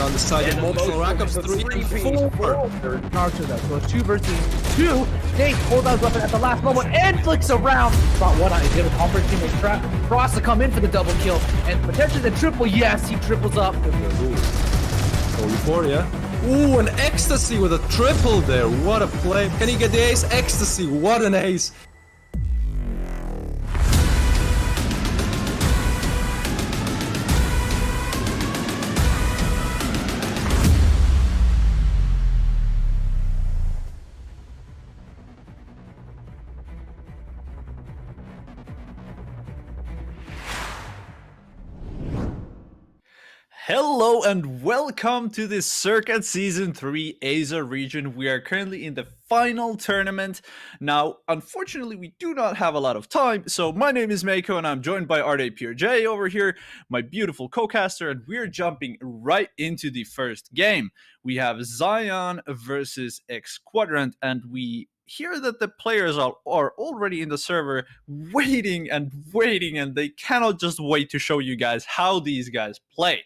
on the side of multiple rackups, 3 and 4. Naruto though, so it's 2 versus 2. Nate pulls out his weapon at the last moment and flicks around. Spot one eye, give a conference team a trap. Cross to come in for the double kill and potentially the triple. Yes, he triples up. Only 4, yeah. Ooh, an ecstasy with a triple there. What a play. Can he get the ace? Ecstasy, what an ace. Hello and welcome to the Circuit Season 3 Asia region. We are currently in the final tournament. Now, unfortunately, we do not have a lot of time, so my name is Mako and I'm joined by RDPureJ over here, my beautiful co-caster, and we're jumping right into the first game. We have Zion versus X Quadrant, and we hear that the players are already in the server waiting, and they cannot just wait to show you guys how these guys play.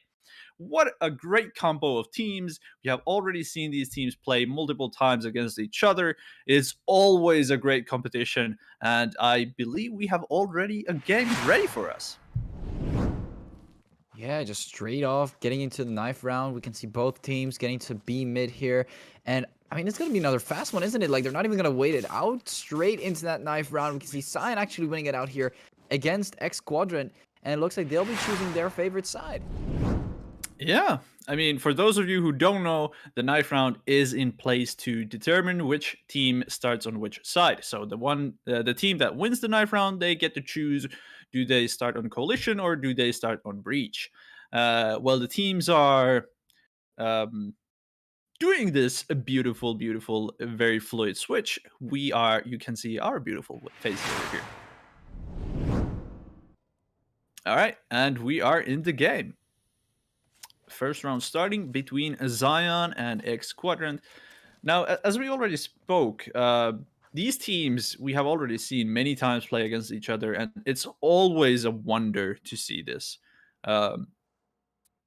What a great combo of teams. We have already seen these teams play multiple times against each other. It's always a great competition, and I believe we have already a game ready for us. Yeah, just straight off getting into the knife round. We can see both teams getting to B mid here. And I mean, it's going to be another fast one, isn't it? Like, they're not even going to wait it out. Straight into that knife round. We can see Zion actually winning it out here against X Quadrant. And it looks like they'll be choosing their favorite side. Yeah, I mean, for those of you who don't know, the knife round is in place to determine which team starts on which side. So the team that wins the knife round, they get to choose: do they start on coalition or do they start on breach? Well, the teams are doing this beautiful, very fluid switch. You can see our beautiful faces over here. All right, and we are in the game. First round starting between Zion and X Quadrant. Now, as we already spoke, these teams we have already seen many times play against each other, and it's always a wonder to see this.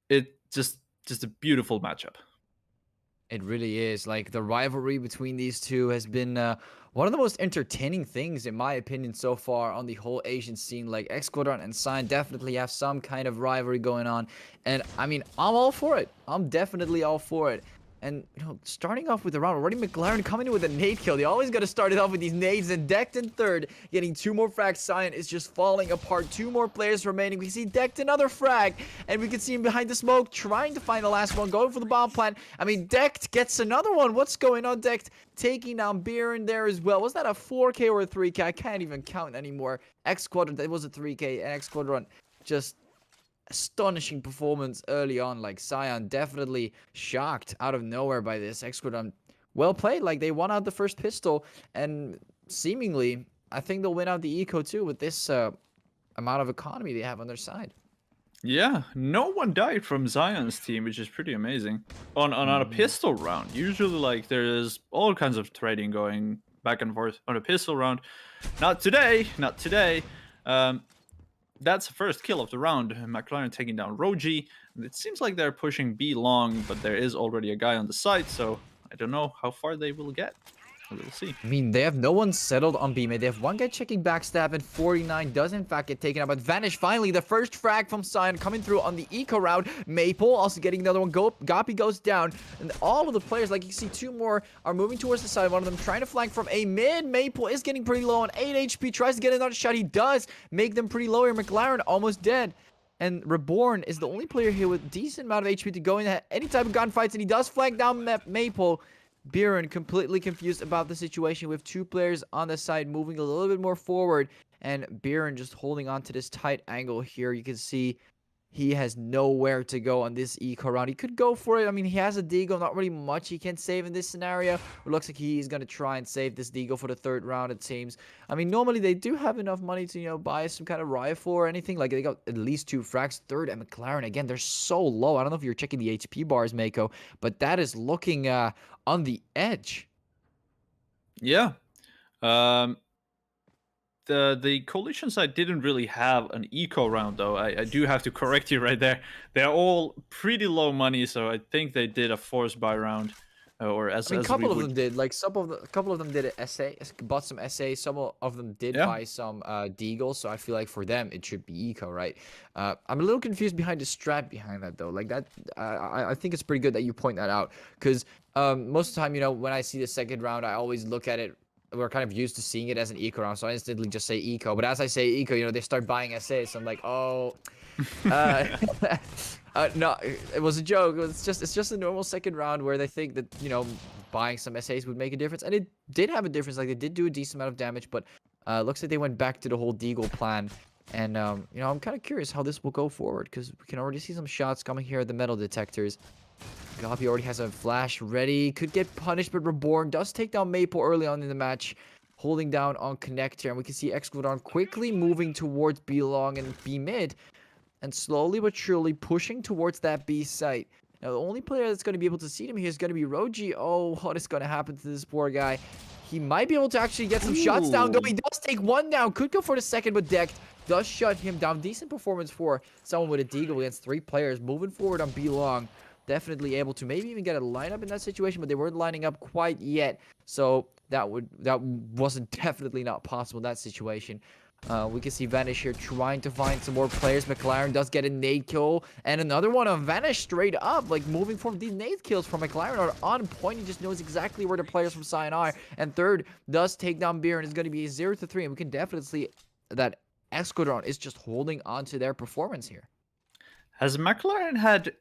It just a beautiful matchup. It really is. Like, the rivalry between these two has been one of the most entertaining things, in my opinion, so far on the whole Asian scene. Like, X Quadrant and Zion definitely have some kind of rivalry going on. And, I mean, I'm all for it. I'm definitely all for it. And, you know, starting off with the round, already McLaren coming in with a nade kill. They always got to start it off with these nades. And Decked in third, getting 2 more frags. Zion is just falling apart. 2 more players remaining. We see Decked another frag. And we can see him behind the smoke, trying to find the last one, going for the bomb plant. I mean, Decked gets another one. What's going on, Decked? Taking down Biren there as well. Was that a 4K or a 3K? I can't even count anymore. X Quadrant, that was a 3K. And X Quadrant just astonishing performance early on. Like, Zion definitely shocked out of nowhere by this. X Quadrant, well played. Like, they won out the first pistol, and seemingly I think they'll win out the eco too with this amount of economy they have on their side. Yeah, no one died from Zion's team, which is pretty amazing. On a pistol round, usually like there's all kinds of trading going back and forth on a pistol round. Not today. That's the first kill of the round. McLaren taking down Roji. It seems like they're pushing B long, but there is already a guy on the side, so I don't know how far they will get. We'll see. I mean, they have no one settled on B mid. They have one guy checking backstab, and 49 does in fact get taken out. But Vanish, finally, the first frag from Zion coming through on the eco round. Maple also getting another one. Goppy goes down. And all of the players, like you see, 2 more are moving towards the side. One of them trying to flank from a mid. Maple is getting pretty low on 8 HP. Tries to get another shot. He does make them pretty low here. McLaren almost dead. And Reborn is the only player here with decent amount of HP to go in any type of gunfights. And he does flank down Maple. Biren completely confused about the situation with 2 players on the side moving a little bit more forward, and Biren just holding on to this tight angle here. You can see he has nowhere to go on this eco round. He could go for it. I mean, he has a Deagle, not really much he can save in this scenario. It looks like he's going to try and save this Deagle for the 3rd round, it seems. I mean, normally they do have enough money to, you know, buy some kind of rifle or anything. Like, they got at least 2 frags. 3rd and McLaren, again, they're so low. I don't know if you're checking the HP bars, Mako, but that is looking on the edge. Yeah. the coalition side didn't really have an eco round though. I do have to correct you right there. They're all pretty low money, so I think they did a force buy round, or I mean, a as we couple of would. them did. Like a couple of them did an SA, bought some SA. Some of them did Yeah. buy some Deagle. So I feel like for them it should be eco, right? I'm a little confused behind the strat behind that though. Like that, I think it's pretty good that you point that out because most of the time, you know, when I see the second round, I always look at it. We're kind of used to seeing it as an eco round, so I instantly just say eco. But as I say eco, you know, they start buying SA, so I'm like, oh. Uh, no, it was a joke. It's just a normal second round where they think that, you know, buying some SAs would make a difference, and it did have a difference. Like they did do a decent amount of damage, but looks like they went back to the whole Deagle plan. And you know, I'm kind of curious how this will go forward because we can already see some shots coming here at the metal detectors. Gabi already has a flash ready. Could get punished, but Reborn does take down Maple early on in the match, holding down on Connector, and we can see Excludon quickly moving towards B long and B mid, and slowly but surely pushing towards that B site. Now, the only player that's going to be able to see him here is going to be Roji. Oh, what is going to happen to this poor guy? He might be able to actually get some shots down, though. He does take one down. Could go for the second, but Decked does shut him down. Decent performance for someone with a Deagle against 3 players. Moving forward on B long. Definitely able to maybe even get a lineup in that situation, but they weren't lining up quite yet. So that wasn't definitely not possible in that situation. We can see Vanish here trying to find some more players. McLaren does get a nade kill. And another one on Vanish straight up. Like moving forward. These nade kills from McLaren are on point. He just knows exactly where the players from Cyan are. And third does take down Beer and is going to be a 0-3. And we can definitely see that Escudron is just holding on to their performance here. Has McLaren had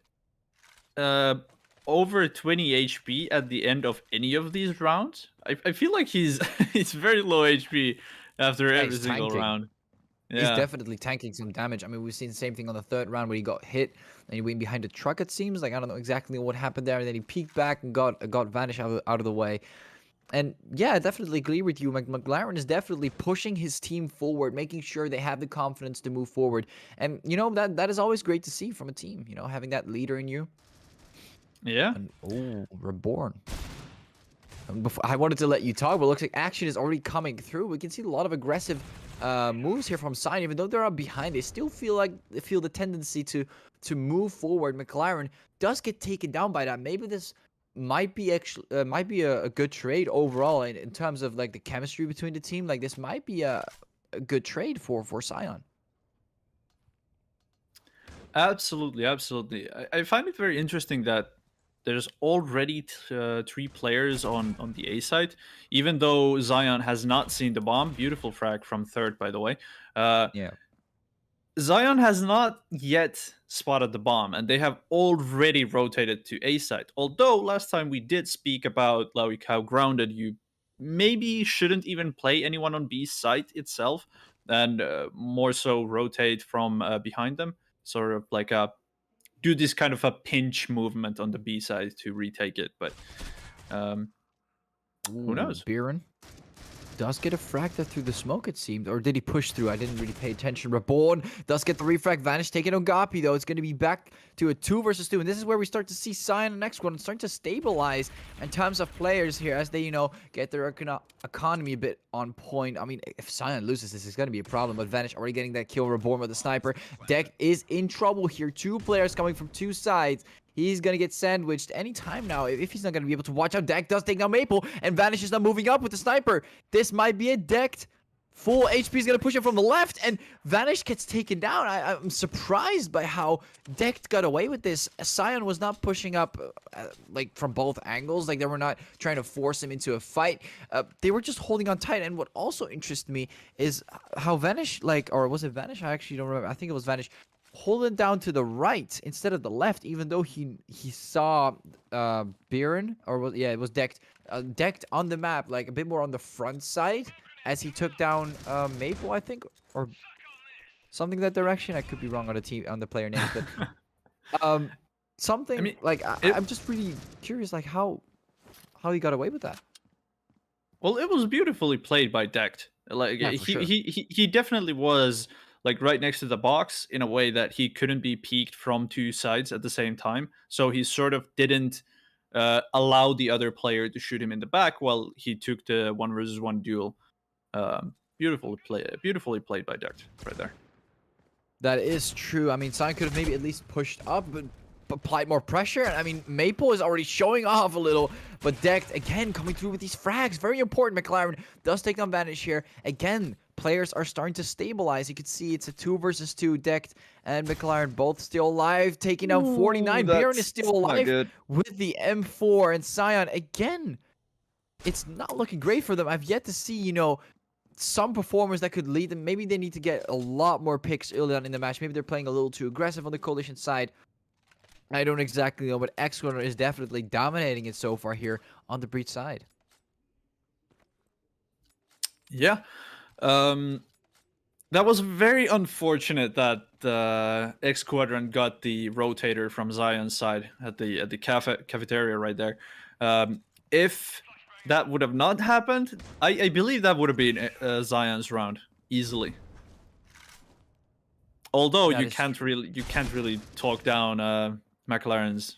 over 20 HP at the end of any of these rounds? I feel like he's he's very low HP after every single round. Yeah. He's definitely tanking some damage. I mean, we've seen the same thing on the third round where he got hit and he went behind a truck, it seems. Like, I don't know exactly what happened there. And then he peeked back and got Vanish out of the way. And yeah, I definitely agree with you. McLaren is definitely pushing his team forward, making sure they have the confidence to move forward. And, you know, that is always great to see from a team, you know, having that leader in you. Yeah. And, oh, Reborn. Before, I wanted to let you talk, but it looks like action is already coming through. We can see a lot of aggressive moves here from Cyan. Even though they're up behind, they still feel like they feel the tendency to move forward. McLaren does get taken down by that. Maybe this might be a good trade overall in terms of like the chemistry between the team. Like this might be a good trade for Cyan. Absolutely. I find it very interesting that there's already 3 players on the A side, even though Zion has not seen the bomb. Beautiful frag from third, by the way. Yeah. Zion has not yet spotted the bomb, and they have already rotated to A side. Although last time we did speak about like how grounded you maybe shouldn't even play anyone on B site itself, and more so rotate from behind them, sort of like do this kind of a pinch movement on the B side to retake it. But who knows? Biren does get a frag there through the smoke, it seemed. Or did he push through? I didn't really pay attention. Reborn does get the refrag. Vanish taking on Gapi, though. It's going to be back to a 2 versus 2. And this is where we start to see Cyan and next one starting to stabilize in terms of players here as they, you know, get their economy a bit on point. I mean, if Cyan loses this, it's going to be a problem. But Vanish already getting that kill. Reborn with the sniper. Deck is in trouble here. 2 players coming from 2 sides. He's going to get sandwiched anytime now if he's not going to be able to watch out. Deck does take down Maple, and Vanish is not moving up with the sniper. This might be a Decked. Full HP is going to push him from the left, and Vanish gets taken down. I'm surprised by how Decked got away with this. Cyan was not pushing up like from both angles. Like they were not trying to force him into a fight. They were just holding on tight. And what also interested me is how Vanish, or was it Vanish? I actually don't remember. I think it was Vanish. Holding down to the right instead of the left, even though he saw Biren, or it was Decked on the map, like a bit more on the front side as he took down Maple, I think, or something that direction. I could be wrong on the player names, but something. I mean, like I'm just really curious, like how he got away with that. Well, it was beautifully played by Decked. Like Yeah, he definitely was like right next to the box in a way that he couldn't be peeked from 2 sides at the same time. So he sort of didn't allow the other player to shoot him in the back while he took the 1 versus 1 duel Beautifully played by Dekt right there. That is true. I mean, Sion could have maybe at least pushed up, but applied more pressure. I mean, Maple is already showing off a little, but Dekt, again, coming through with these frags. Very important. McLaren does take advantage here. Again, players are starting to stabilize. You can see it's a 2 versus 2. Dekt and McLaren both still alive, taking down 49. Bjorn is still alive with the M4. And Sion, again, it's not looking great for them. I've yet to see, you know, some performers that could lead them. Maybe they need to get a lot more picks early on in the match. Maybe they're playing a little too aggressive on the Coalition side. I don't exactly know, but X-Corner is definitely dominating it so far here on the Breach side. Yeah. That was very unfortunate that X Squadron got the rotator from Zion's side at the cafeteria right there. If that would have not happened, I believe that would have been Zion's round easily. Although you can't really talk down McLaren's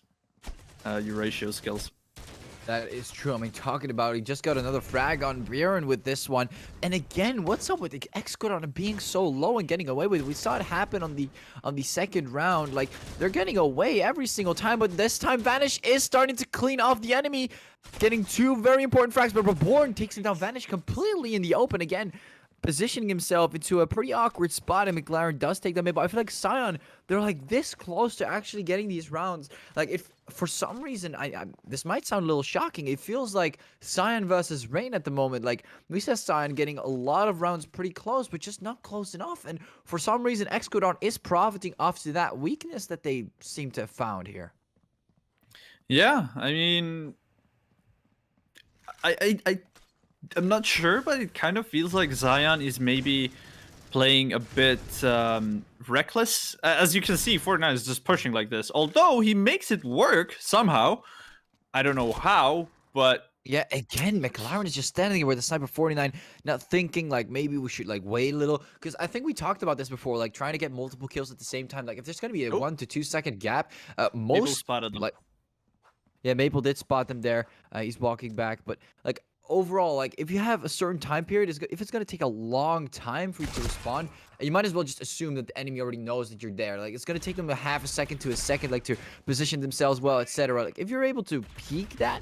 Eurasia skills. That is true. I mean, talking about it, he just got another frag on Bjorn with this one. And again, what's up with the X-Squadron being so low and getting away with it? We saw it happen on the second round. Like, they're getting away every single time, but this time Vanish is starting to clean off the enemy, getting 2 very important frags, but Reborn takes him down. Vanish completely in the open again, positioning himself into a pretty awkward spot, and McLaren does take them in. But I feel like Sion, they're like this close to actually getting these rounds. Like, if for some reason, this might sound a little shocking, it feels like Sion versus Rain at the moment. Like, we saw Sion getting a lot of rounds pretty close, but just not close enough. And for some reason, X-Codon is profiting off to that weakness that they seem to have found here. Yeah, I mean, I'm not sure, but it kind of feels like Zion is maybe playing a bit reckless. As you can see, Fortnite is just pushing like this. Although he makes it work somehow. I don't know how, but... Yeah, again, McLaren is just standing there with the Sniper 49, not thinking, like, maybe we should, like, wait a little. Because I think we talked about this before, like, trying to get multiple kills at the same time. Like, if there's going to be a 1 to 2 second gap, most... spotted them. Like, yeah, Maple did spot them there. He's walking back, but, like, overall, like, if you have a certain time period, if it's going to take a long time for you to respond, you might as well just assume that the enemy already knows that you're there. Like, it's going to take them a half a second to a second, like, to position themselves well, etc. Like, if you're able to peek that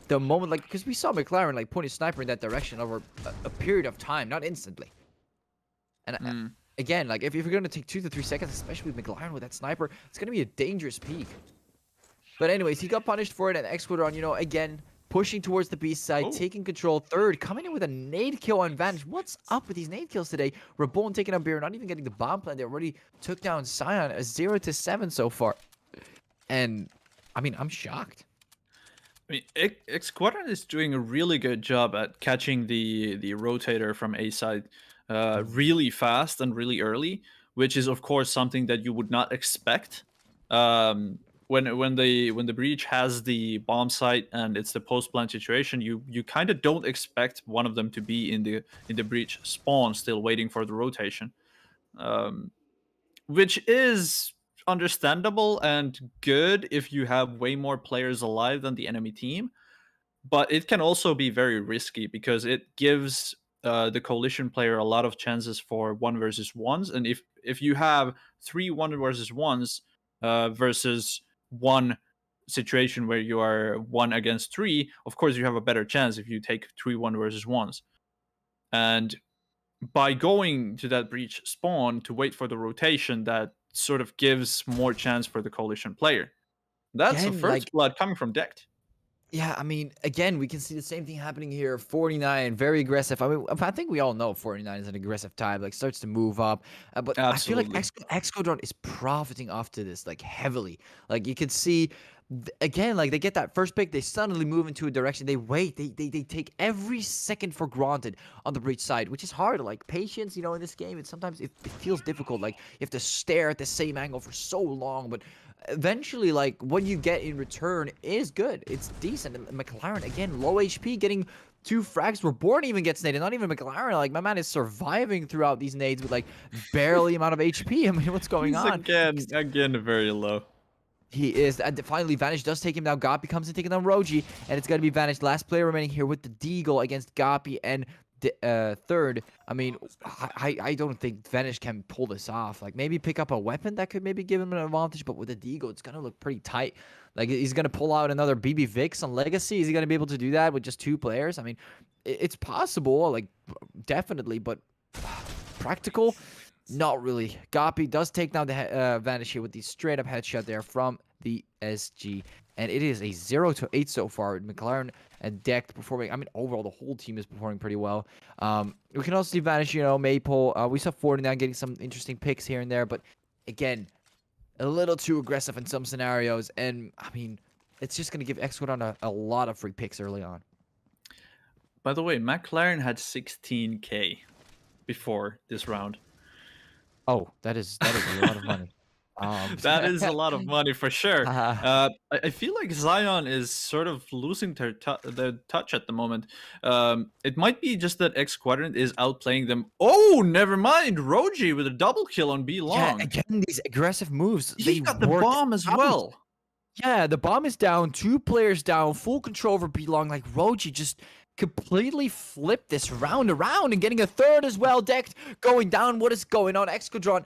the moment, like, because we saw McLaren, like, point his sniper in that direction over a period of time, not instantly. And again, like, if you're going to take 2 to 3 seconds, especially with McLaren with that sniper, it's going to be a dangerous peek. But anyways, he got punished for it, and X-Squadron, you know, again, pushing towards the B side, taking control. Third, coming in with a nade kill on Vantage. What's up with these nade kills today? Reborn taking up Beer, not even getting the bomb plant. They already took down Sion, a 0 to 7 so far. And, I mean, I'm shocked. I mean, X-Squadron is doing a really good job at catching the rotator from A side really fast and really early, which is, of course, something that you would not expect. When the breach has the bomb site and it's the post plant situation, you kind of don't expect one of them to be in the breach spawn, still waiting for the rotation, which is understandable and good if you have way more players alive than the enemy team. But it can also be very risky because it gives the coalition player a lot of chances for 1 versus 1s, and if you have 3 1 versus 1s versus one situation where you are 1 against 3, of course you have a better chance if you take 3 1 versus 1s. And by going to that breach spawn to wait for the rotation, that sort of gives more chance for the coalition player. That's the first blood coming from Dekt. Yeah, I mean, again, we can see the same thing happening here. 49, very aggressive. I mean, I think we all know 49 is an aggressive type, like, starts to move up. But absolutely. I feel like X-Codron is profiting off to this, like, heavily. Like, you can see, again, like, they get that first pick, they suddenly move into a direction, they wait, they take every second for granted on the breach side, which is hard. Like, patience, you know, in this game, sometimes it feels difficult. Like, you have to stare at the same angle for so long, but eventually, like, what you get in return is good. It's decent. And McLaren, again, low HP, getting 2 frags. Reborn even gets naded. Not even McLaren. Like, my man is surviving throughout these nades with, like, barely amount of HP. I mean, what's going on? Again, very low. He is. And finally, Vanish does take him down. Goppy comes in taking down Roji, and it's going to be Vanish, last player remaining here with the Deagle against Goppy. And third, I mean, I don't think Vanish can pull this off. Like, maybe pick up a weapon that could maybe give him an advantage, but with the Deagle, it's gonna look pretty tight. Like, he's gonna pull out another BB Vix on Legacy. Is he gonna be able to do that with just 2 players? I mean, it's possible, like, definitely, but practical, not really. Gapi does take down the Vanish here with the straight up headshot there from the SG. And it is a 0-8 so far. McLaren and Decked performing. I mean, overall, the whole team is performing pretty well. We can also see Vanish, you know, Maple. We saw 49 getting some interesting picks here and there. But again, a little too aggressive in some scenarios. And, I mean, it's just going to give X-Squad a lot of free picks early on. By the way, McLaren had 16K before this round. Oh, that is a lot of money. That is a lot of money for sure. I feel like Zion is sort of losing their touch at the moment. It might be just that X Quadrant is outplaying them. Oh, never mind. Roji with a double kill on B long. Yeah, again, these aggressive moves. He got the bomb as well. Yeah, the bomb is down. 2 players down. Full control over B long. Like, Roji just completely flipped this round around and getting a third as well. Decked going down. What is going on? X-Quadron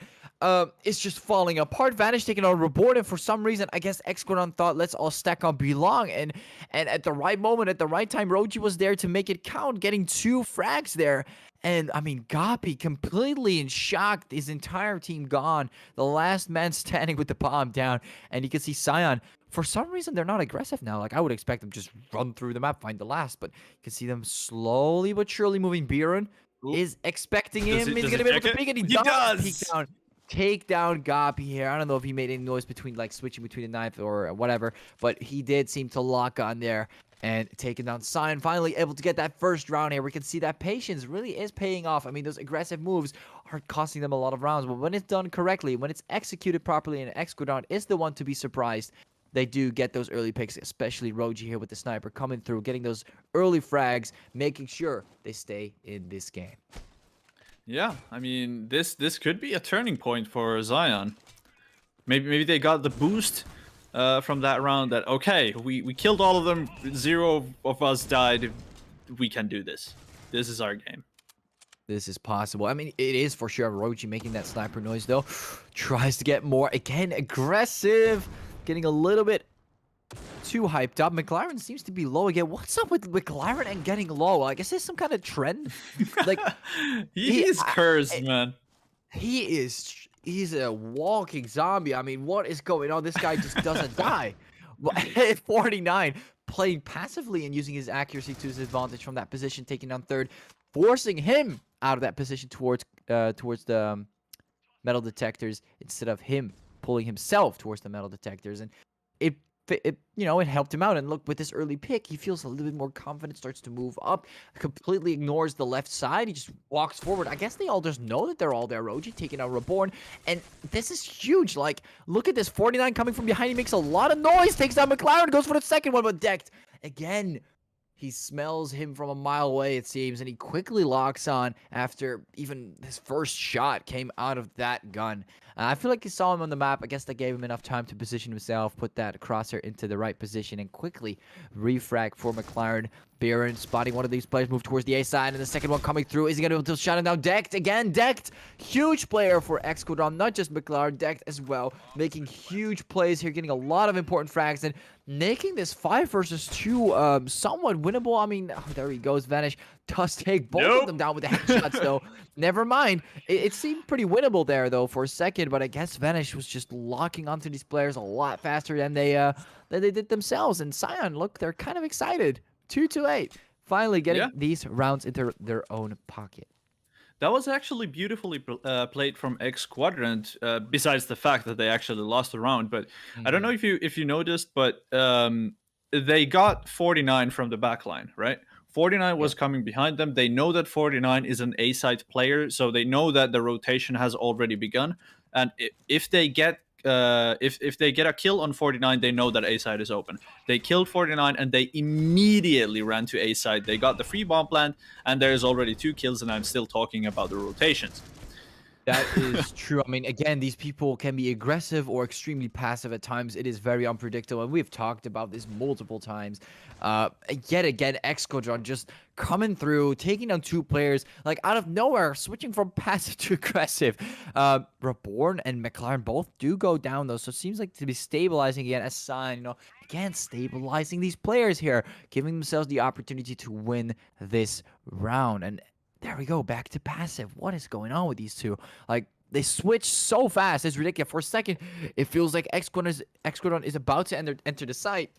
is just falling apart. Vanish taking on Reborn, and for some reason, I guess X-Quadron thought, let's all stack on Belong. And at the right moment, at the right time, Roji was there to make it count, getting 2 frags there. And, I mean, Gapi completely in shock. His entire team gone. The last man standing with the bomb down. And you can see Sion. For some reason, they're not aggressive now. Like, I would expect them to just run through the map, find the last. But you can see them slowly but surely moving. Biren is expecting him. He's going to be able to peek, and he does peek down. Take down Gapi here. I don't know if he made any noise between, like, switching between the knife or whatever. But he did seem to lock on there. And taking down Sion, finally able to get that first round here. We can see that patience really is paying off. I mean, those aggressive moves are costing them a lot of rounds. But when it's done correctly, when it's executed properly, and X-Quadron is the one to be surprised, they do get those early picks, especially Roji here with the sniper coming through, getting those early frags, making sure they stay in this game. Yeah, I mean, this could be a turning point for Zion. Maybe they got the boost from that round that, okay, we killed all of them, 0 of us died, we can do this. This is our game. This is possible. I mean, it is for sure. Roji making that sniper noise, though. Tries to get more. Again, aggressive. Getting a little bit too hyped up. McLaren seems to be low again. What's up with McLaren and getting low? I guess there's some kind of trend. Like, he's cursed, man. He's a walking zombie. I mean, what is going on? This guy just doesn't die. 49, playing passively and using his accuracy to his advantage from that position, taking down third, forcing him out of that position towards the metal detectors instead of him pulling himself towards the metal detectors. And it helped him out. And look, with this early pick, he feels a little bit more confident, starts to move up, completely ignores the left side. He just walks forward. I guess they all just know that they're all there. Roji taking out Reborn. And this is huge. Like, look at this. 49 coming from behind. He makes a lot of noise. Takes down McLaren. Goes for the second one, but Decked again. He smells him from a mile away, it seems, and he quickly locks on after even his first shot came out of that gun. I feel like he saw him on the map. I guess that gave him enough time to position himself, put that crosshair into the right position, and quickly refrag for McLaren. Biren spotting one of these players move towards the A side, and the second one coming through. Is he going to be able to shut him down? Decked again. Decked. Huge player for X-Quadron, not just McLaren. Decked as well, making huge plays here, getting a lot of important frags, and making this 5 versus 2 somewhat winnable. I mean, oh, there he goes. Vanish does take both of them down with the headshots, though. Never mind. It seemed pretty winnable there, though, for a second, but I guess Vanish was just locking onto these players a lot faster than they did themselves. And Sion, look, they're kind of excited. 2-8. Finally getting these rounds into their own pocket. That was actually beautifully played from X Quadrant, besides the fact that they actually lost the round. But I don't know if you noticed, but they got 49 from the backline, right? 49 was coming behind them. They know that 49 is an A-side player, so they know that the rotation has already begun. And if they get if they get a kill on 49, they know that A side is open. They killed 49 and they immediately ran to A side. They got the free bomb plant, and there's already 2 kills, and I'm still talking about the rotations. That is true. I mean, again, these people can be aggressive or extremely passive at times. It is very unpredictable, and we've talked about this multiple times. Yet again, X Squadron just coming through, taking down 2 players, like out of nowhere, switching from passive to aggressive. Reborn and McLaren both do go down though, so it seems like to be stabilizing again. As sign, again, stabilizing these players here, giving themselves the opportunity to win this round. And there we go, back to passive. What is going on with these two? Like, they switch so fast. It's ridiculous. For a second, it feels like X Squadron is about to enter the site.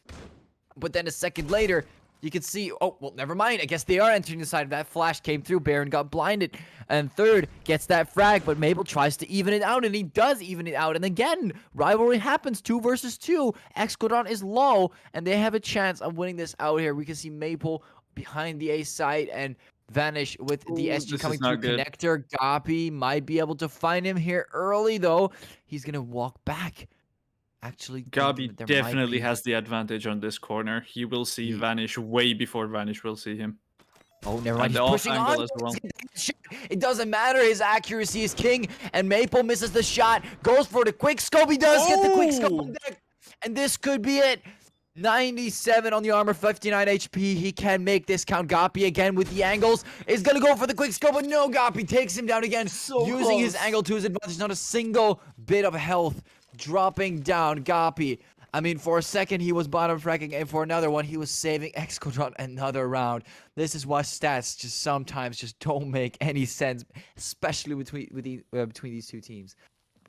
But then a second later, you can see, oh, well, never mind. I guess they are entering the site. That flash came through. Baron got blinded. And third gets that frag, but Maple tries to even it out, and he does even it out. And again, rivalry happens. 2 versus 2. X Squadron is low, and they have a chance of winning this out here. We can see Maple behind the A site, and Vanish with the SG coming through connector. Gapi might be able to find him here early, though. He's going to walk back. Actually, Gabi definitely has the advantage on this corner. He will see Vanish way before Vanish will see him. Oh, never mind. He's pushing on. As well. It doesn't matter. His accuracy is king, and Maple misses the shot. Goes for the quick scope. He does get the quick scope on deck, and this could be it. 97 on the armor, 59 HP. He can make this count. Gapi again with the angles is gonna go for the quick scope, but no, Gapi takes him down again, using his angle to his advantage. Not a single bit of health dropping down. Gapi, I mean, for a second he was bottom fracking, and for another one he was saving X Squadron another round. This is why stats just sometimes just don't make any sense, especially between these 2 teams.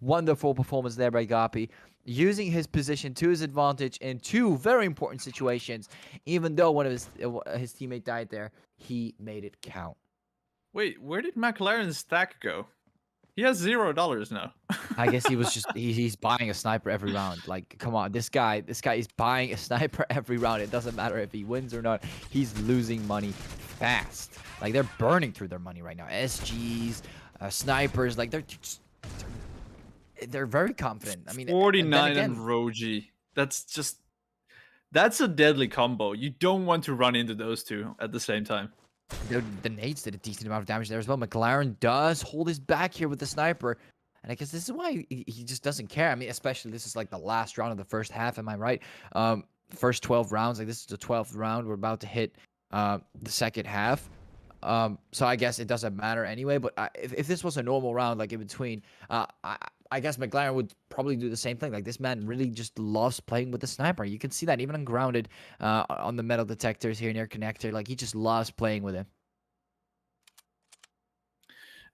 Wonderful performance there by Gapi, using his position to his advantage in 2 very important situations. Even though one of his teammate died there, he made it count. Wait, where did McLaren's stack go? He has $0 now. I guess he was just he's buying a sniper every round. Like, come on, this guy is buying a sniper every round. It doesn't matter if he wins or not. He's losing money fast. Like, they're burning through their money right now. SGs, snipers, like they're very confident. I mean, 49 and Roji. That's a deadly combo. You don't want to run into those 2 at the same time. The nades did a decent amount of damage there as well. McLaren does hold his back here with the sniper. And I guess this is why he just doesn't care. I mean, especially this is like the last round of the first half. Am I right? First 12 rounds. Like, this is the 12th round. We're about to hit the second half. So I guess it doesn't matter anyway. But if this was a normal round, like in between, I guess McLaren would probably do the same thing. Like, this man really just loves playing with the sniper. You can see that even ungrounded on the metal detectors here near connector. Like, he just loves playing with him.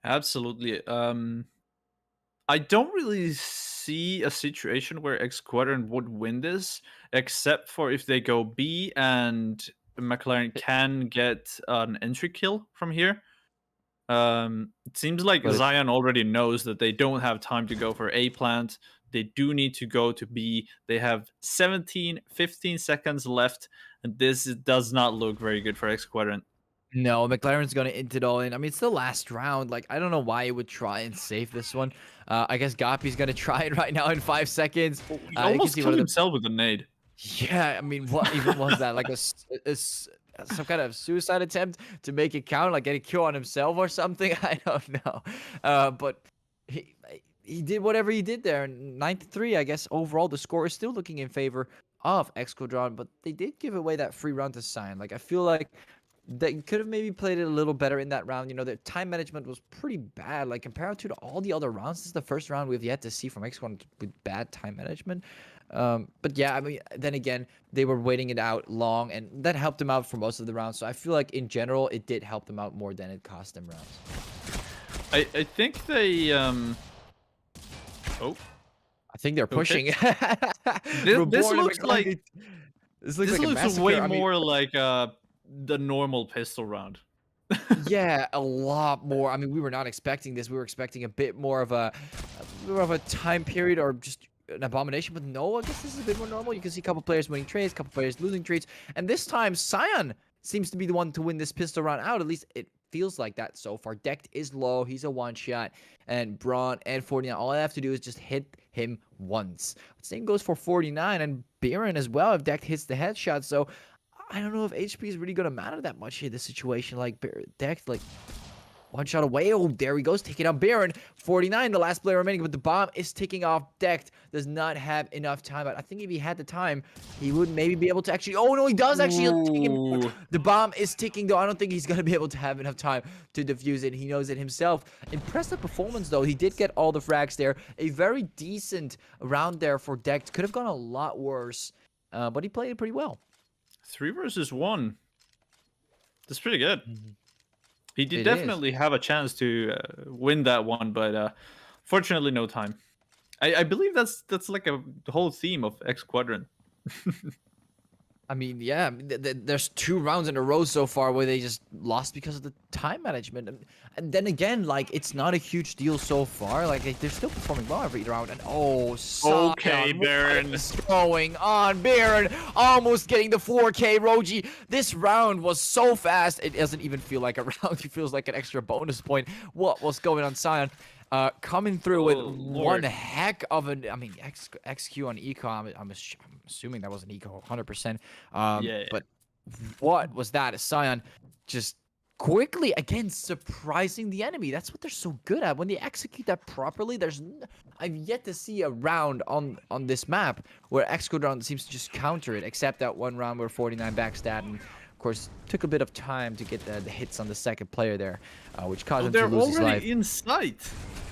Absolutely. I don't really see a situation where X Squadron would win this, except for if they go B and McLaren can get an entry kill from here. It seems like Zion already knows that they don't have time to go for A plant. They do need to go to B. They have 15 seconds left, and this does not look very good for X Squadron. No, McLaren's going to int it all in. I mean, it's the last round. Like, I don't know why it would try and save this one. I guess Gapi's going to try it right now in 5 seconds. He almost killed himself with a nade. Yeah, I mean, what even was that? Like some kind of suicide attempt to make it count, like getting kill on himself or something? I don't know. But he did whatever he did there. 9-3, I guess. Overall, the score is still looking in favor of X Squadron, but they did give away that free round to Sign. Like, I feel like they could have maybe played it a little better in that round. You know, their time management was pretty bad. Like, compared to all the other rounds, this is the first round we've yet to see from X1 with bad time management. But yeah, I mean, then again, they were waiting it out long, and that helped them out for most of the rounds. So I feel like in general, it did help them out more than it cost them rounds. I think they I think they're pushing. This looks like this looks way more like the normal pistol round. Yeah, a lot more. I mean, we were not expecting this. We were expecting a bit more of a time period or just an abomination, but no, I guess this is a bit more normal. You can see a couple players winning trades, a couple players losing trades, and this time Sion seems to be the one to win this pistol round out. At least it feels like that so far. Decked is low. He's a one-shot, and Braun and 49, all I have to do is just hit him once. Same goes for 49 and Baron as well if Decked hits the headshot. So I don't know if HP is really going to matter that much here, this situation. Like, Decked, like, One shot away. Oh, there he goes. Taking out Baron. 49, the last player remaining, but the bomb is ticking off. Decked does not have enough time. But I think if he had the time, he would maybe be able to actually... Oh, no, he does actually. Ooh. The bomb is ticking, though. I don't think he's going to be able to have enough time to defuse it. He knows it himself. Impressive performance, though. He did get all the frags there. A very decent round there for Decked. Could have gone a lot worse, but he played it pretty well. 3 versus 1. That's pretty good. He did It definitely have a chance to win that one, but fortunately, no time. I believe that's like the whole theme of X Quadrant. I mean, yeah, there's 2 rounds in a row so far where they just lost because of the time management. And then again, like, it's not a huge deal so far. Like, they're still performing well every round. And oh, Sion, Okay, Baron. what is going on? Baron almost getting the 4K. Roji, this round was so fast. It doesn't even feel like a round. It feels like an extra bonus point. What was going on, Sion? Coming through with one heck of an, I mean, XQ on eco. I'm assuming that was an eco 100%. Yeah. But what was that? Sion just quickly again surprising the enemy. That's what they're so good at. When they execute that properly, I've yet to see a round on this map where X-Quadrant seems to just counter it, except that one round where 49 backstabbed and of course took a bit of time to get the hits on the second player there, which caused him to lose his life. They're already in sight.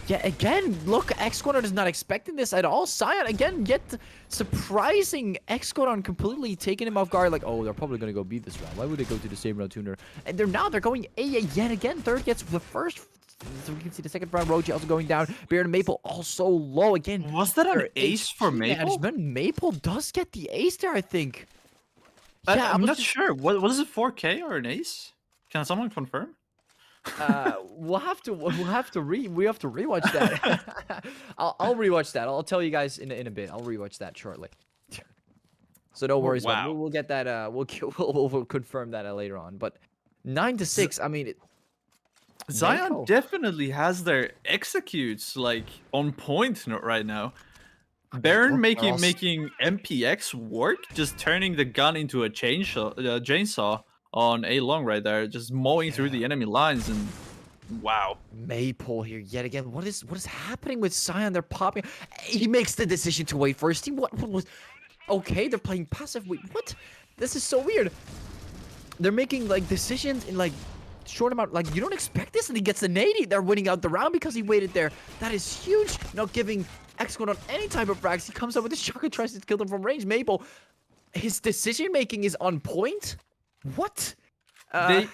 Yeah, again, look, X-Quadrant is not expecting this at all. Sion, again, yet surprising X-Quadrant completely taking him off guard. Like, oh, they're probably going to go beat this round. Why would they go to the same round tuner? And they're going A yet again. Third gets the first. So we can see the second round. Roji also going down. Baron and Maple also low again. Was that an ace for Maple? Maple does get the ace there, I think. Yeah, I'm not sure. What is it, 4K or an ace? Can someone confirm? We have to rewatch that. I'll rewatch that. I'll tell you guys in a bit. I'll rewatch that shortly. So no worries. Wow. We'll get that. We'll confirm that later on. But 9-6. I mean, Sion definitely has their executes like on point right now. Baron making MPX work, just turning the gun into a chainsaw on A long right there, just mowing through the enemy lines, and wow. Maple here yet again. What is happening with Sion? They're popping. He makes the decision to wait first. What was? Okay, they're playing passive. Wait, what? This is so weird. They're making like decisions in like short amount. Like you don't expect this, and he gets the nade. They're winning out the round because he waited there. That is huge. Not giving X-Quad on any type of frags. He comes up with his shotgun, tries to kill them from range. Maple, his decision making is on point. What? They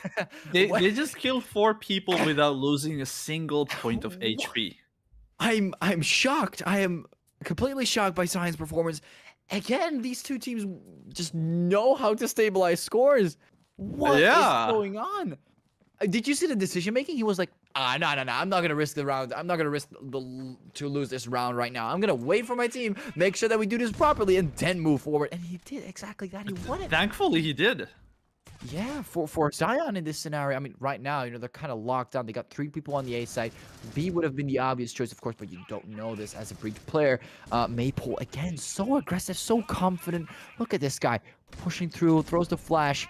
just killed 4 people without losing a single point of HP. I'm shocked. I am completely shocked by Sion's performance. Again, these two teams just know how to stabilize scores. What is going on? Did you see the decision making? He was like, no, I'm not gonna risk the round. I'm not gonna risk to lose this round right now. I'm gonna wait for my team, make sure that we do this properly, and then move forward. And he did exactly that. He won it. Thankfully, he did. Yeah, for Sion in this scenario, I mean, right now, they're kind of locked down. They got 3 people on the A side. B would have been the obvious choice, of course, but you don't know this as a Breach player. Maple, again, so aggressive, so confident. Look at this guy pushing through, throws the flash.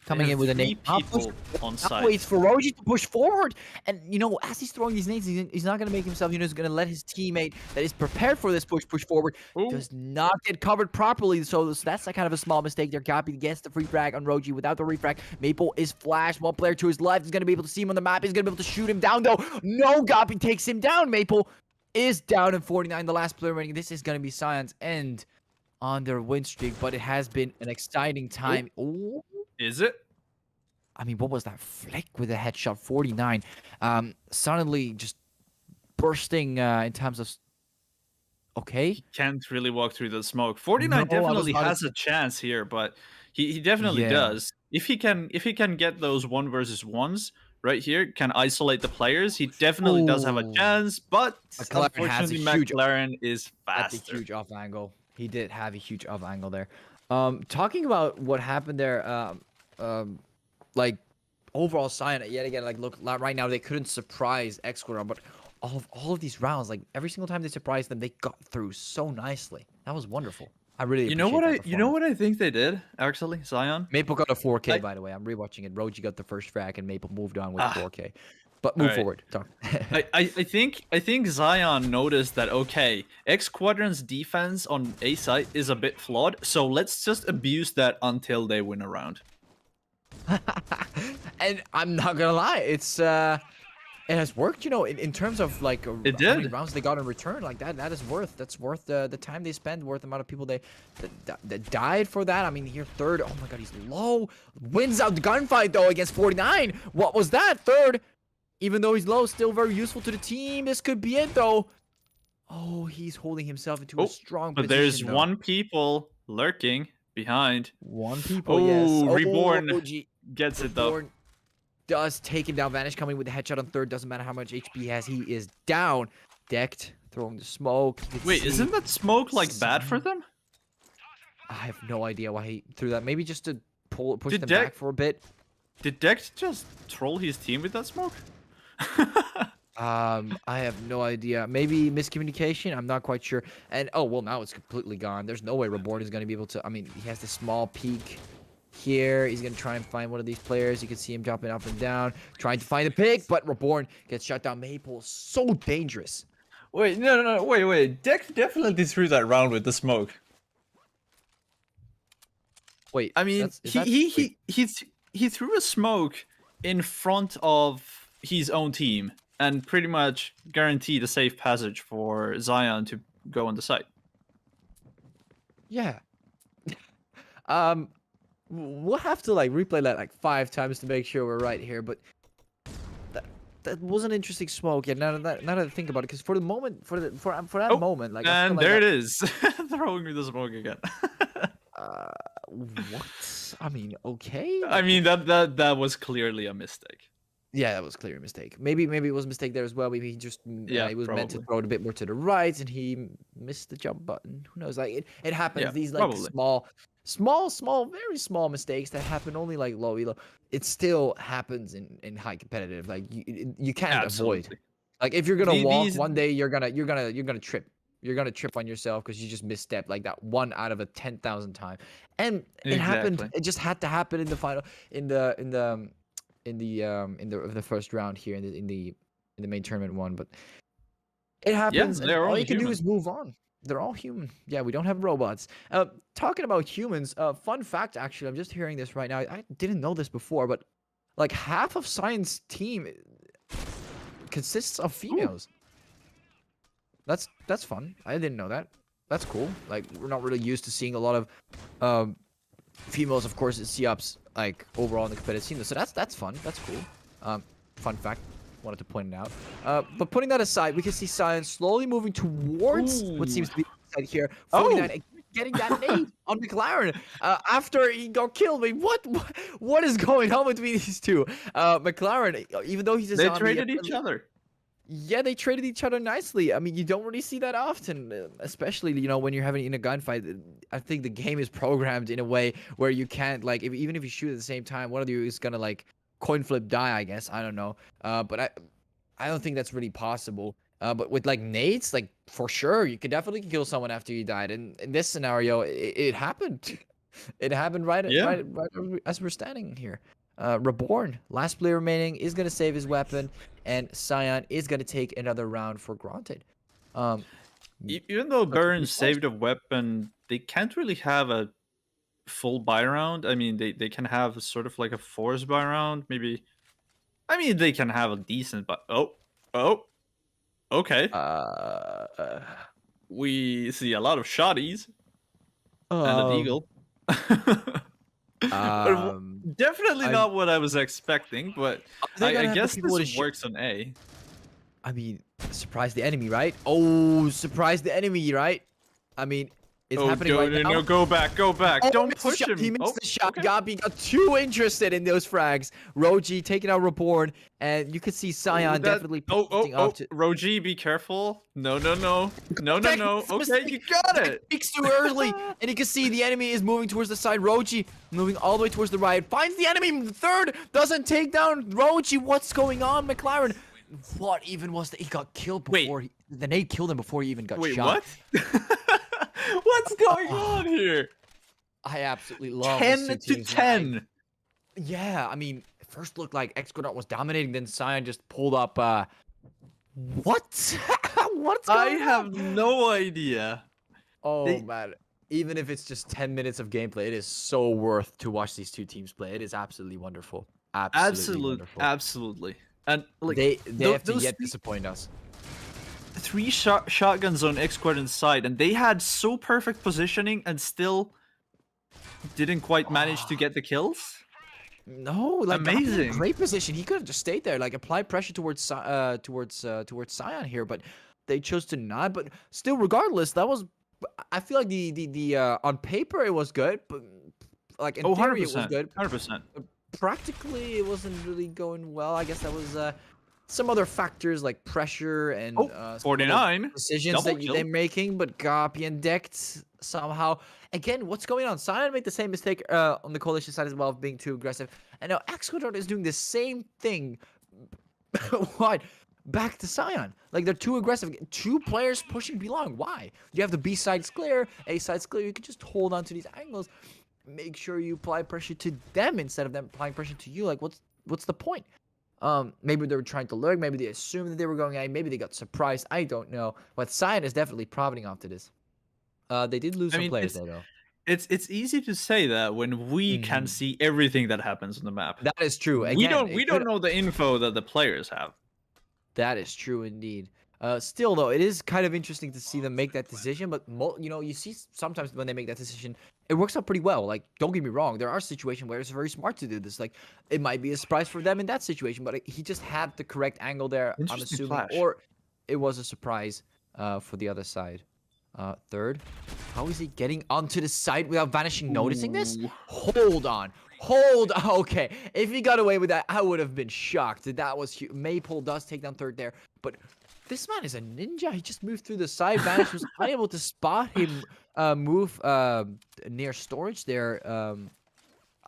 Coming in with a nade. People on site. Waits for Roji to push forward. And, as he's throwing these nades, he's not going to make himself, he's going to let his teammate that is prepared for this push forward. Ooh. Does not get covered properly. So that's a kind of a small mistake there. Gabi gets the free frag on Roji without the refrag. Maple is flashed. One player to his left is going to be able to see him on the map. He's going to be able to shoot him down, though. No, Gabi takes him down. Maple is down in 49. The last player remaining. This is going to be Sion's end on their win streak, but it has been an exciting time. Ooh. Is it? I mean, what was that flick with a headshot? 49. Suddenly just bursting in terms of... Okay. He can't really walk through the smoke. 49 definitely has a chance here, but he definitely does. If he can get those 1 versus 1s right here, can isolate the players, he definitely does have a chance, but unfortunately McLaren is faster. That's a huge off angle. He did have a huge off angle there. Talking about what happened there, like overall Sion yet again, like look right now they couldn't surprise X-Quadrant, but all of these rounds, like every single time they surprised them, they got through so nicely. That was wonderful. I really you know what I think they did actually. Sion, Maple got a 4K by the way. I'm rewatching it. Roji got the first frag and Maple moved on with 4K. But move Alright. forward. Talk. I think Zion noticed that okay, X Squadron's defense on A site is a bit flawed, so let's just abuse that until they win a round. And I'm not gonna lie, it has worked, you know, in terms of like how many did. rounds they got in return. Like that's worth the time they spend, worth the amount of people that died for that. I mean, here third. Oh my god, he's low. Wins out the gunfight though against 49. What was that? Third. Even though he's low, still very useful to the team. This could be it though. Oh, he's holding himself into a strong But position. there's though. one people lurking behind. One people, Oh, yes. Reborn OG. gets it though. Reborn does take him down. Vanish coming with the headshot on third. Doesn't matter how much HP he has. He is down. Decked, throwing the smoke. You can Wait, see- isn't that smoke like bad for them? I have no idea why he threw that. Maybe just to push Did them Deck- back for a bit. Did Dex just troll his team with that smoke? I have no idea. Maybe miscommunication. I'm not quite sure. And oh well, now it's completely gone. There's no way Reborn is going to be able to. I mean, he has this small peak here. He's going to try and find one of these players. You can see him jumping up and down, trying to find a pick, but Reborn gets shut down. Maple so dangerous. Wait, no, wait. Dex definitely threw that round with the smoke. Wait, I mean, wait. he threw a smoke in front of his own team and pretty much guaranteed a safe passage for Zion to go on the site. Yeah. We'll have to like replay that like 5 times to make sure we're right here, but that was an interesting smoke. Yeah, now that I think about it, because for the moment, for that moment, like I feel And like there that- it is, throwing me the smoke again. What? I mean, okay. I mean that was clearly a mistake. Yeah, that was clear a mistake. Maybe it was a mistake there as well. Maybe he just Yeah, he was meant to probably. throw it a bit more to the right, and he missed the jump button. Who knows? Like it happens. Yeah, These like probably. small, very small mistakes that happen only like low elo. It still happens in high competitive. Like you can't avoid. Absolutely. Like if you're gonna walk These- one day, you're gonna trip. You're gonna trip on yourself because you just misstepped like that 1 out of a 10,000 time, and it happened. Exactly. It just had to happen in the final, in the first round here in the main tournament one. But it happens. and they're all all you can do human. is move on. They're all human. Yeah, we don't have robots. Talking about humans, fun fact actually, I'm just hearing this right now. I didn't know this before, but like half of Science team consists of females. That's fun. I didn't know that. That's cool. Like we're not really used to seeing a lot of females, of course, at C-Ups like overall in the competitive scene. So that's fun. That's cool. Fun fact. Wanted to point it out. But putting that aside, we can see Science slowly moving towards what seems to be the side here. 49 getting that nade on McLaren after he got killed. I mean, what is going on between these two? McLaren, even though he's a They zombie, traded each other. yeah, they traded each other nicely. I mean, you don't really see that often, especially, you know, when you're having in a gunfight. I think the game is programmed in a way where you can't, like, even if you shoot at the same time, one of you is gonna, like, coin flip die, I guess. I don't know. But I don't think that's really possible. But with, like, nades, like, for sure, you could definitely kill someone after you died. And in this scenario, it happened. It happened right as we're standing here. Reborn, last player remaining, is going to save his weapon, and Scion is going to take another round for granted. Even though Burns close. saved a weapon, they can't really have a full buy round. I mean, they can have sort of like a forced buy round, maybe. I mean, they can have a decent, but okay. We see a lot of shotties and a deagle. Definitely not what I was expecting, but they're gonna I have the guess people with this a works on A. I mean, surprise the enemy, right? Oh, surprise the enemy, right? I mean, it's happening right now. No, go back. Oh, Don't missed the push shot. him. He missed Oh, the shot. okay. Gabi got too interested in those frags. Roji taking out Reborn, and you could see Scion definitely posting up to. Roji, be careful. No. Okay, you got it. Peeks too early, and you can see the enemy is moving towards the side. Roji moving all the way towards the right, finds the enemy. Third doesn't take down Roji. What's going on, McLaren? What even was that? He got killed before. The nade killed him before he even got Wait, shot. what? What's going on here? I absolutely love 10 this two to teams. 10. Yeah, I mean, first looked like Xquadron was dominating, then Sion just pulled up. What? What's going I on? have no idea. Oh man, even if it's just 10 minutes of gameplay, it is so worth to watch these two teams play. It is absolutely wonderful. Absolutely wonderful. Absolutely. And like They have to those yet disappoint us. three shotguns on X Squadron's side, and they had so perfect positioning and still didn't quite manage to get the kills. No, like Gabi in a Amazing. great position. He could have just stayed there, like apply pressure towards Sion here, but they chose to not. But still, regardless, that was. I feel like the on paper it was good, but like in theory it was good. 100%. Practically, it wasn't really going well. I guess that was some other factors like pressure and some other 49 decisions double that kill. they're making. But Gabi and Decht somehow again, what's going on? Sion made the same mistake on the coalition side as well of being too aggressive, and now Xquadron is doing the same thing. What? Back to Sion. Like they're too aggressive. Two players pushing B long. Why? You have the B sides clear, A sides clear. You can just hold on to these angles. Make sure you apply pressure to them instead of them applying pressure to you. Like what's the point? Maybe they were trying to lurk. Maybe they assumed that they were going A. Maybe they got surprised. I don't know. But Sion is definitely profiting off to this. They did lose some players though. It's easy to say that when we can see everything that happens on the map. That is true. Again, we don't know the info that the players have. That is true indeed. Still, though, it is kind of interesting to see them make that decision. But, you see sometimes when they make that decision, it works out pretty well. Like, don't get me wrong. There are situations where it's very smart to do this. Like, it might be a surprise for them in that situation. But he just had the correct angle there, I'm Interesting assuming. flash. Or it was a surprise for the other side. Third, how is he getting onto the side without vanishing noticing this? Ooh. Hold on. Okay, if he got away with that, I would have been shocked. That was huge. Maple does take down third there, but this man is a ninja. He just moved through the side. Vanish was unable to spot him move near storage there.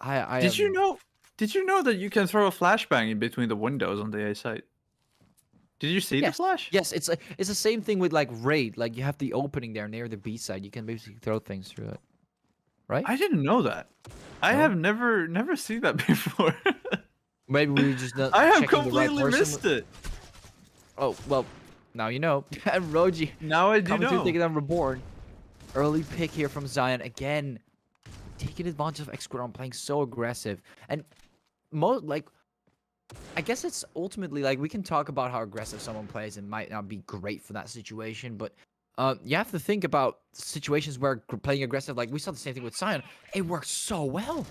Did you know that you can throw a flashbang in between the windows on the A side? Did you see the flash? Yes, it's the same thing with like raid. Like you have the opening there near the B side. You can basically throw things through it. Right? I didn't know that. I have never seen that before. Maybe we just not I have checking the right completely person. missed it. Oh, well, now you know. And Roji Now I do coming through know. taking down Reborn. Early pick here from Sion. Again, taking advantage of Xquadron playing so aggressive. And I guess it's ultimately like we can talk about how aggressive someone plays and might not be great for that situation, but you have to think about situations where playing aggressive, like we saw the same thing with Sion, it works so well.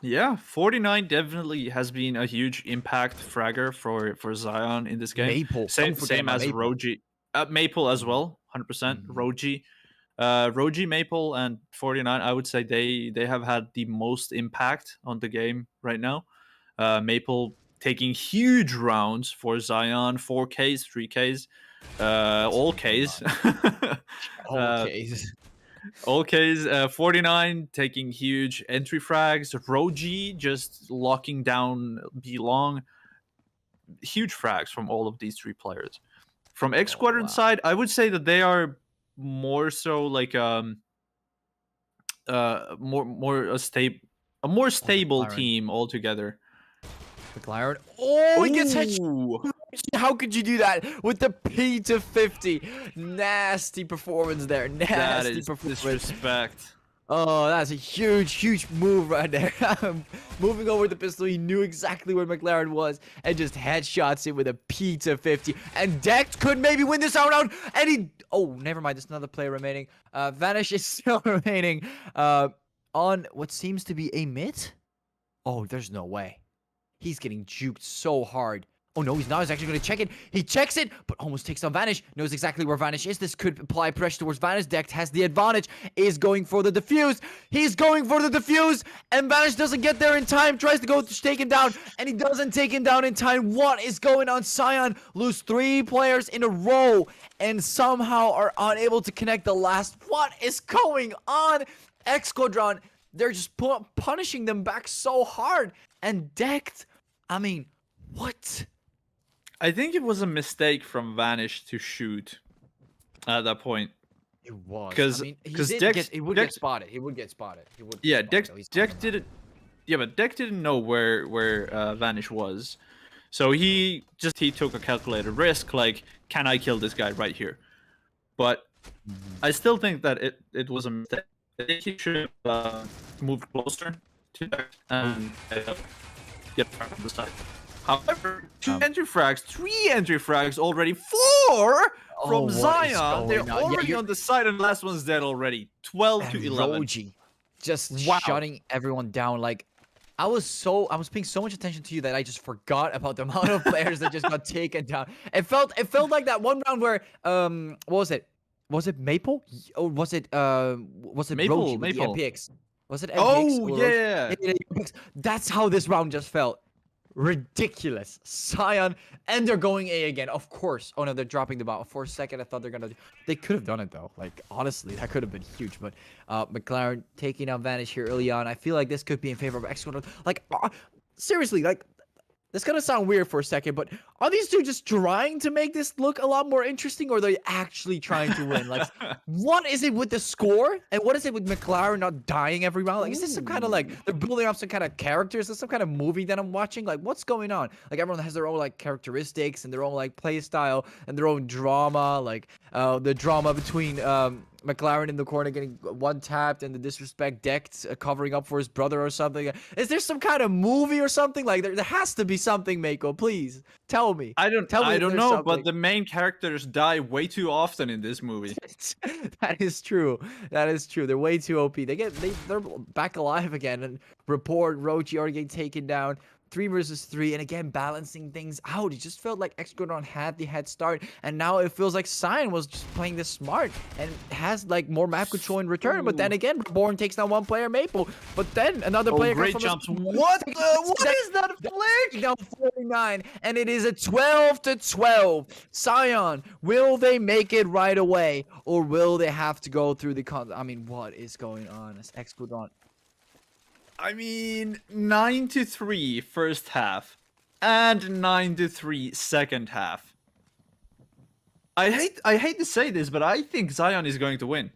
Yeah, 49 definitely has been a huge impact fragger for Zion in this game. Maple, Same don't forget about as Maple. Roji. Maple as well, 100%. Roji. Roji, Maple, and 49, I would say they have had the most impact on the game right now. Maple taking huge rounds for Zion, 4Ks, 3Ks, all Ks. All Ks, 49 taking huge entry frags. Roji just locking down B long. Huge frags from all of these three players. From X Squadron side, I would say that they are more so like a more stable team altogether. McLaren. Oh, he gets hit. How could you do that with the P to 50? Nasty performance there. That is performance. disrespect. Oh, that's a huge move right there. Moving over the pistol, he knew exactly where McLaren was and just headshots it with a P to 50. And Decht could maybe win this round. And he... Oh, never mind. There's another player remaining. Vanish is still remaining on what seems to be a mid. Oh, there's no way. He's getting juked so hard. Oh, no, he's not. He's actually going to check it. He checks it, but almost takes down Vanish. Knows exactly where Vanish is. This could apply pressure towards Vanish. Decht has the advantage. Is going for the defuse. He's going for the defuse. And Vanish doesn't get there in time. Tries to go to take him down. And he doesn't take him down in time. What is going on? Sion lose 3 players in a row. And somehow are unable to connect the last. What is going on? Xquadron, they're just punishing them back so hard. And Decht, I mean, what? I think it was a mistake from Vanish to shoot at that point. It was. Because he would get spotted. He would get spotted. Yeah, Decht did it. but Deck didn't know where Vanish was, so he took a calculated risk. Like, can I kill this guy right here? But I still think that it was a mistake. I think he should have moved closer to Deck and get frag on the side. However, 2 entry frags, 3 entry frags already, 4 from Zion. They're already on the side, and the last one's dead already. 12 to 11. Roji just shutting everyone down. Like, I was paying so much attention to you that I just forgot about the amount of players that just got taken down. It felt like that one round where what was it? Was it Maple? Or was it Maple, Roji with Maple. the MPX? Was it MPX? Oh yeah. That's how this round just felt. Ridiculous. Zion, and they're going A again, of course. Oh no, they're dropping the ball. For a second, I thought they could have done it though. Like, honestly, that could have been huge. But McLaren taking out Vanish here early on. I feel like this could be in favor of X1. Like, seriously, like, this is gonna sound weird for a second, but are these two just trying to make this look a lot more interesting, or are they actually trying to win? Like, what is it with the score, and what is it with McLaren not dying every round? Like, is this some kind of, like, they're building up some kind of character? Is this some kind of movie that I'm watching? Like, what's going on? Like, everyone has their own, like, characteristics and their own, like, play style and their own drama. Like, the drama between McLaren in the corner getting one tapped and the disrespect decked covering up for his brother or something. Is there some kind of movie or something? Like, there has to be something, Mako. Please tell me. I don't know, something. but the main characters die way too often in this movie. That is true. That is true. They're way too OP. They're back alive again. And report Roji already getting taken down. 3 versus 3, and again balancing things out. It just felt like X-Gordon had the head start, and now it feels like Zion was just playing this smart and has like more map control in return. But then again, Reborn takes down one player, Maple, but then another player great comes jumps. from What is that flick? Down 49, and it is a 12-12. Zion, will they make it right away, or will they have to go through the I mean, what is going on as X-Gordon? I mean, 9-3 first half and 9-3 second half. I hate to say this, but I think Zion is going to win.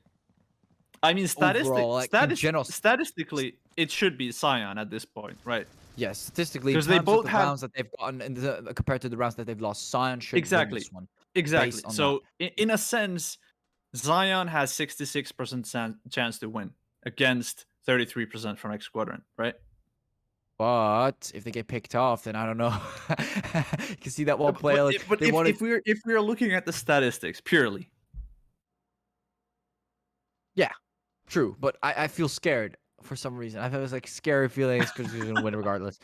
I mean, statistically, it should be Zion at this point, right? Yes, statistically, because they both have rounds that they've gotten compared to the rounds that they've lost. Zion should win this one. Exactly. So in a sense, Zion has 66% chance to win against 33% from X Squadron, right? But if they get picked off, then I don't know. You can see that one player. But if we're looking at the statistics purely, yeah, true. But I feel scared for some reason. I feel like scary feelings because we're gonna win regardless.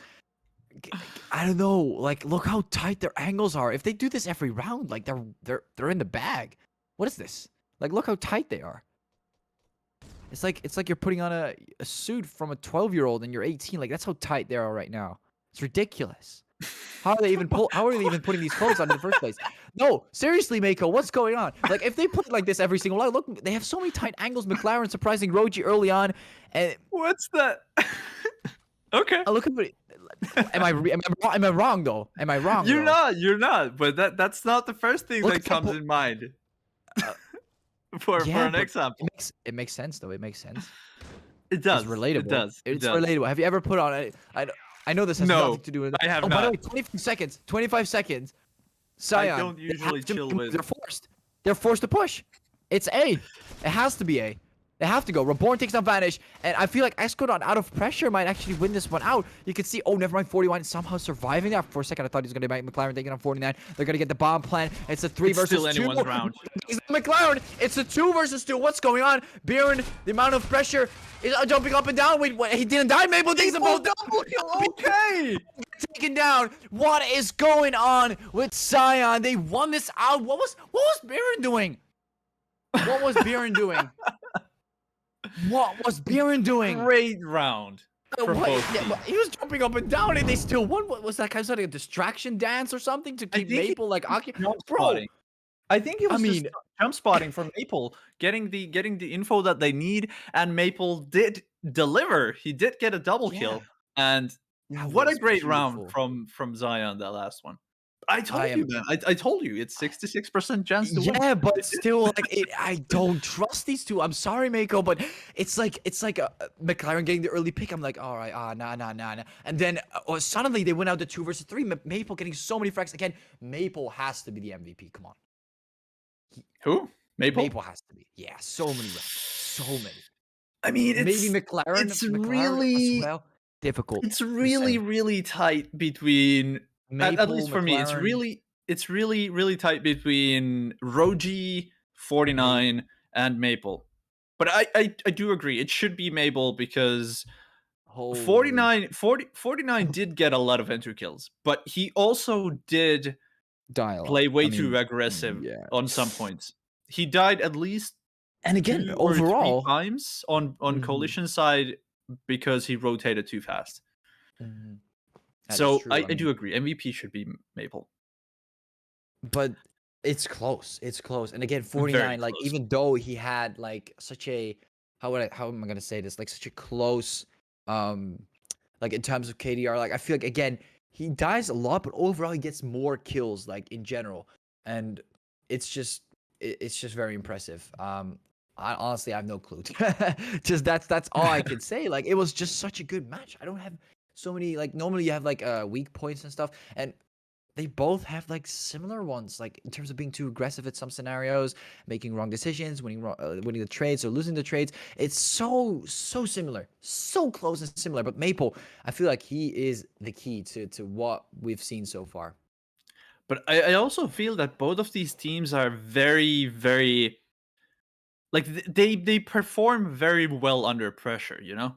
I don't know. Like, look how tight their angles are. If they do this every round, like they're in the bag. What is this? Like, look how tight they are. It's like you're putting on a suit from a 12-year-old and you're 18. Like, that's how tight they are right now. It's ridiculous. How are they even putting these clothes on in the first place? No, seriously, Mako, what's going on? Like, if they put like this every single line, look, they have so many tight angles. McLaren surprising Roji early on, and what's that? Okay. Look at it. Am I wrong though? Am I wrong? You're not. But that's not the first thing that comes in mind. For an example, it makes sense though. It makes sense. It does. It's relatable. It does. It's relatable. Have you ever put on? I know this has nothing to do with. I have not. By the way, 25 seconds. Zion, I don't usually chill with. They're forced to push. It's A. It has to be A. They have to go. Reborn takes down Vanish, and I feel like Escodon out of pressure might actually win this one out. You can see, oh, never mind, 41 somehow surviving that. For a second, I thought he was going to make McLaren taking on 49. They're going to get the bomb plan. It's a 3 versus 2. Still anyone's round. McLaren, it's a 2 versus 2. What's going on? Biren, the amount of pressure is jumping up and down. Wait, he didn't die. Maple takes them both. Double kill. Okay. Taken down. What is going on with Zion? They won this out. What was Biren doing? What was Biren doing? What was Biren doing? Great round. For both teams. He was jumping up and down, and they still won. What was that kind of like a distraction dance or something to keep Maple like occupied? Bro, I think it was just jump spotting from Maple, getting the info that they need, and Maple did deliver. He did get a double kill, and what a great round from Zion, that last one. I told I you, am. man. I told you it's 66% chance to win. Yeah, but still, like I don't trust these two. I'm sorry, Mako, but it's like McLaren getting the early pick. I'm like, all right, nah, and then suddenly they went out the 2 versus 3. Maple getting so many frags again. Maple has to be the MVP. Come on, Who? Maple? Maple has to be. Yeah, so many rounds, so many. I mean, Maybe McLaren as well. Difficult it's to really, say. really tight between. At Maple, least for me, McLaren, it's really, really tight between Roji, 49, and Maple. But I do agree it should be Maple because holy 49 did get a lot of entry kills, but he also did dial-up. play I way too mean, aggressive yeah. on some points. He died at least And again, 2 or 3 overall, times on mhm, coalition side because he rotated too fast. mhm, that is So true. I I do mean, agree. MVP should be Maple. but it's close. It's close. And again, Very 49, like close. even though he had like such a how am I gonna say this? Like such a close um like in terms of KDR, like I feel like again, he dies a lot, but overall he gets more kills, like in general. And it's just very impressive. I honestly have no clue. Just that's all I can say. Like it was just such a good match. I don't have so many like normally you have like weak points and stuff. And they both have like similar ones, like in terms of being too aggressive at some scenarios, making wrong decisions, winning the trades or losing the trades. It's so similar, so close and similar. But Maple, I feel like he is the key to what we've seen so far. But I also feel that both of these teams are very, very like they perform very well under pressure, you know?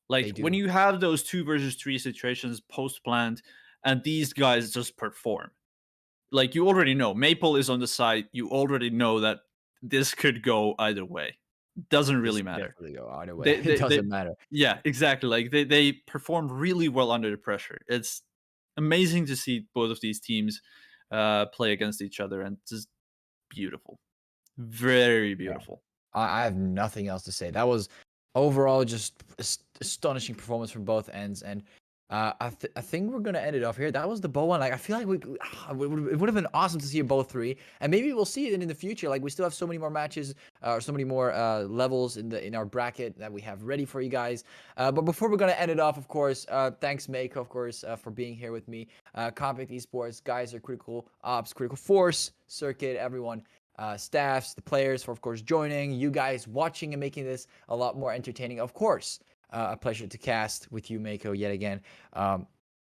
They Like when do. you have those 2 versus 3 situations post planned and these guys just perform. Like you already know Maple is on the side, you already know that this could go either way. Doesn't This really could matter. definitely go either way. They It they, they doesn't matter. yeah, exactly. Like they perform really well under the pressure. It's amazing to see both of these teams play against each other, and just beautiful, very Yeah. beautiful. I have nothing else to say. That was overall just astonishing performance from both ends, and I think we're gonna end it off here. That was the bow one. Like I feel like it would have been awesome to see both three, and maybe we'll see it in the future. Like we still have so many more matches, or so many more levels in our bracket that we have ready for you guys. But before we're gonna end it off, of course, thanks Mako, of course, for being here with me. Compact Esports, Gizer, Critical Ops, Critical Force, Circuit, everyone. Staffs, the players for, of course, joining, you guys watching and making this a lot more entertaining. Of course, a pleasure to cast with you, Mako, yet again.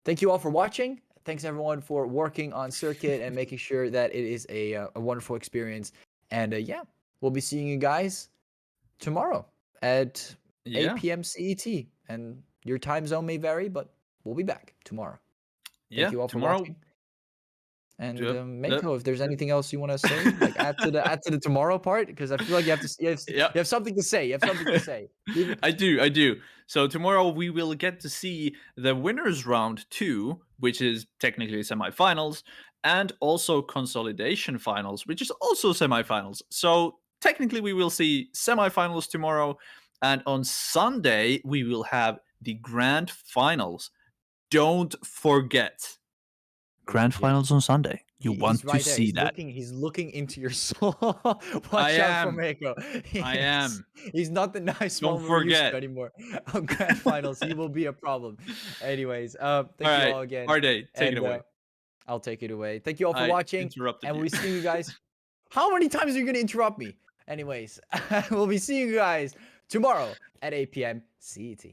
Thank you all for watching. Thanks, everyone, for working on Circuit and making sure that it is a wonderful experience. And yeah, we'll be seeing you guys tomorrow at Yeah, 8 p.m. CET. And your time zone may vary, but we'll be back tomorrow. Thank yeah. you all for Tomorrow, watching. And yep, yep, Mako, if there's anything else you want to say, like add to the tomorrow part, because I feel like you yep. have something to say. You have something to say. Leave it. I do, I do. So tomorrow we will get to see the winners round 2, which is technically semifinals, and also consolidation finals, which is also semifinals. So technically we will see semifinals tomorrow, and on Sunday we will have the grand finals. Don't forget. Grand Yeah, finals on Sunday. You he's want to right there. see that. He's looking into your soul. I Watch out for am. Mako. I Yes. am. He's not the nice Don't one we're used to forget. anymore. On grand finals, he will be a problem. Anyways, All thank you right. all again, Arde, take it and away. I'll take it away. Thank you all for I watching, interrupted and you. we'll be seeing you guys. How many times are you gonna interrupt me? Anyways, we'll be seeing you guys tomorrow at 8 p.m. CET.